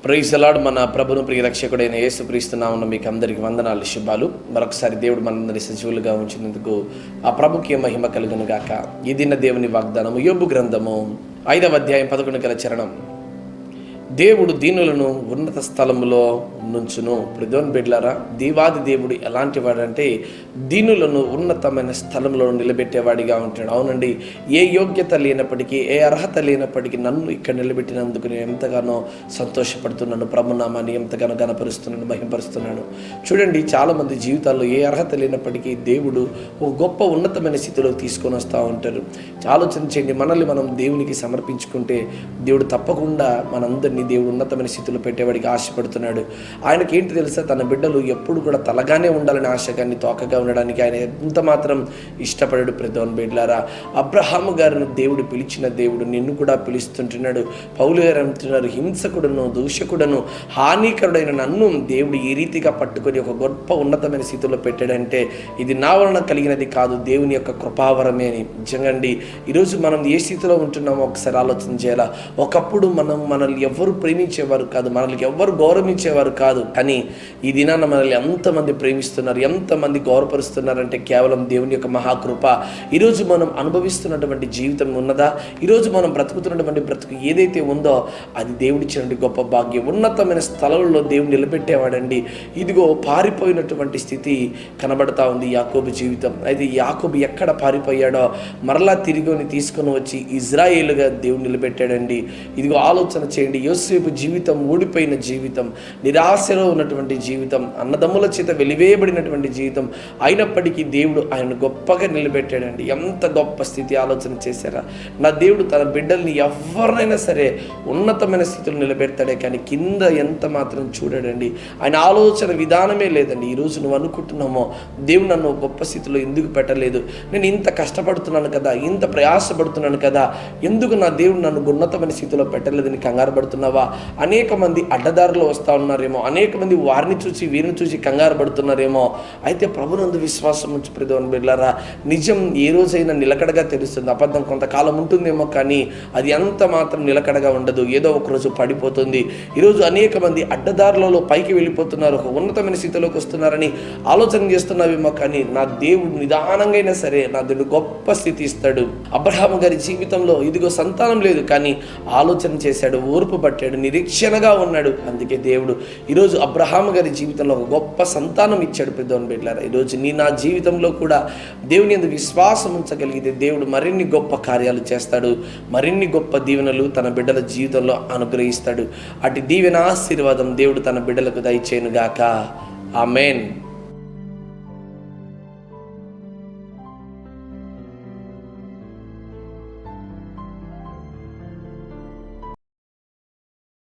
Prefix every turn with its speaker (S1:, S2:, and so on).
S1: Praise the lord. మన ప్రభును ప్రియ రక్షకుడైన యేసుక్రీస్తు నామమున మీకు అందరికీ వందనాలు, శుభాలు. మరొకసారి దేవుడు మనందరినీ సజీవులుగా ఉంచినందుకు ఆ ప్రభుకి మహిమ కలుగును గాక. ఈ దిన దేవుని వాగ్దానము యోబు గ్రంథము 5వ అధ్యాయం 11 చరణం. దేవుడు దీనులను ఉన్నత స్థలములో నుంచును. ఇప్పుడు దేవుని బిడ్డలారా, దేవాది దేవుడు ఎలాంటి వాడంటే దీనులను ఉన్నతమైన స్థలంలో నిలబెట్టేవాడిగా ఉంటాడు. అవునండి, ఏ యోగ్యత లేనప్పటికీ, ఏ అర్హత లేనప్పటికీ నన్ను ఇక్కడ నిలబెట్టినందుకు నేను ఎంతగానో సంతోషపడుతున్నాను. ప్రభునామాన్ని ఎంతగానో గణపరుస్తున్నాను, మహింపరుస్తున్నాను. చూడండి, చాలామంది జీవితాల్లో ఏ అర్హత లేనప్పటికీ దేవుడు ఒక గొప్ప ఉన్నతమైన స్థితిలోకి తీసుకొని వస్తూ ఉంటారు. ఆలోచన చేయండి, మనల్ని మనం దేవునికి సమర్పించుకుంటే దేవుడు తప్పకుండా మనందరినీ దేవుడు ఉన్నతమైన స్థితిలో పెట్టేవాడికి ఆశపడుతున్నాడు. ఆయనకి ఏంటి తెలుసా, తన బిడ్డలు ఎప్పుడు కూడా తలగానే ఉండాలని ఆశ, కానీ తోకగా ఉండడానికి ఆయన ఎంత మాత్రం ఇష్టపడాడు. ప్రధాన బిడ్డలారా, అబ్రహాము గారిని దేవుడు పిలిచిన దేవుడు నిన్ను కూడా పిలుస్తుంటున్నాడు. పౌలు గారు అంటున్నారు, హింసకుడను, దూషకుడను, హానికరుడైన నన్ను దేవుడు ఈ రీతిగా పట్టుకొని ఒక గొప్ప ఉన్నతమైన స్థితిలో పెట్టాడంటే ఇది నా వలన కలిగినది కాదు, దేవుని యొక్క కృపావరమే అని. నిజంగా అండి, ఈరోజు మనం ఏ స్థితిలో ఉంటున్నామో ఒకసారి ఆలోచన చేయాలా. ఒకప్పుడు మనల్ని ఎవరు ప్రేమించేవారు కాదు, మనల్ని ఎవరు గౌరవించేవారు కాదు, కానీ ఈ దినాన మనల్ని ఎంతమంది ప్రేమిస్తున్నారు, ఎంతమంది గౌరవపరుస్తున్నారంటే కేవలం దేవుని యొక్క మహాకృప. ఈరోజు మనం అనుభవిస్తున్నటువంటి జీవితం ఉన్నదా, ఈరోజు మనం బ్రతుకుతున్నటువంటి బ్రతుకు ఏదైతే ఉందో అది దేవుడిచ్చినటువంటి గొప్ప భాగ్యం. ఉన్నతమైన స్థలంలో దేవుడు నిలబెట్టేవాడండి. ఇదిగో పారిపోయినటువంటి స్థితి కనబడతా ఉంది యాకోబు జీవితం. అయితే యాకోబు ఎక్కడ పారిపోయాడో మరలా తిరిగి తీసుకొని వచ్చి ఇజ్రాయేలుగా దేవుడు నిలబెట్టాడండి. ఇదిగో ఆలోచన చేయండి, యోసేపు జీవితం ఊడిపోయిన జీవితం, నిరాశలో ఉన్నటువంటి జీవితం, అన్నదమ్ముల చేత వెలివేయబడినటువంటి జీవితం, అయినప్పటికీ దేవుడు ఆయన గొప్పగా నిలబెట్టాడండి. ఎంత గొప్ప స్థితి ఆలోచన చేశారా? నా దేవుడు తన బిడ్డల్ని ఎవరినైనా సరే ఉన్నతమైన స్థితిలో నిలబెడతాడే, కానీ కింద ఎంత మాత్రం చూడాడండి. ఆయన ఆలోచన విధానమే లేదండి. ఈరోజు నువ్వు అనుకుంటున్నామో, దేవుడు నన్ను గొప్ప స్థితిలో ఎందుకు పెట్టలేదు, నేను ఇంత కష్టపడుతున్నాను కదా, ఇంత ప్రయాసపడుతున్నాను కదా, ఎందుకు నా దేవుడు నన్ను ఉన్నతమైన స్థితిలో పెట్టలేదని కంగారు పడుతున్నావా? అనేక మంది అడ్డదారులు వస్తూ ఉన్నారేమో, అనేక మంది వారిని చూసి వీరిని చూసి కంగారు పడుతున్నారేమో. అయితే ప్రభునందు విశ్వాసం ఉంచి ప్రధాన బిడ్డలారా, నిజం ఏ రోజైనా నిలకడగా తెలుస్తుంది. అబద్ధం కొంతకాలం ఉంటుందేమో, కానీ అది అంత మాత్రం నిలకడగా ఉండదు, ఏదో ఒక రోజు పడిపోతుంది. ఈరోజు అనేక మంది అడ్డదారులలో పైకి వెళ్ళిపోతున్నారు, ఒక ఉన్నతమైన స్థితిలోకి వస్తున్నారని ఆలోచన చేస్తున్నావేమో, కానీ నా దేవుడు నిదానంగా అయినా సరే నా దేవుడు గొప్ప స్థితి ఇస్తాడు. అబ్రహాము గారి జీవితంలో ఇదిగో సంతానం లేదు, కానీ ఆలోచన చేశాడు, ఓర్పు పట్టాడు, నిరీక్షణగా ఉన్నాడు. అందుకే దేవుడు ఈరోజు అబ్రహాము గారి జీవితంలో ఒక గొప్ప సంతానం ఇచ్చాడు. ప్రధాన బిడ్డలారా, ఈరోజు నా జీవితంలో కూడా దేవుని యందు విశ్వాసం ఉంచగలిగితే దేవుడు మరిన్ని గొప్ప కార్యాలు చేస్తాడు, మరిన్ని గొప్ప దీవెనలు తన బిడ్డల జీవితంలో అనుగ్రహిస్తాడు. అటు దీవెన ఆశీర్వాదం దేవుడు తన బిడ్డలకు దయచేయును గాక. ఆమేన్.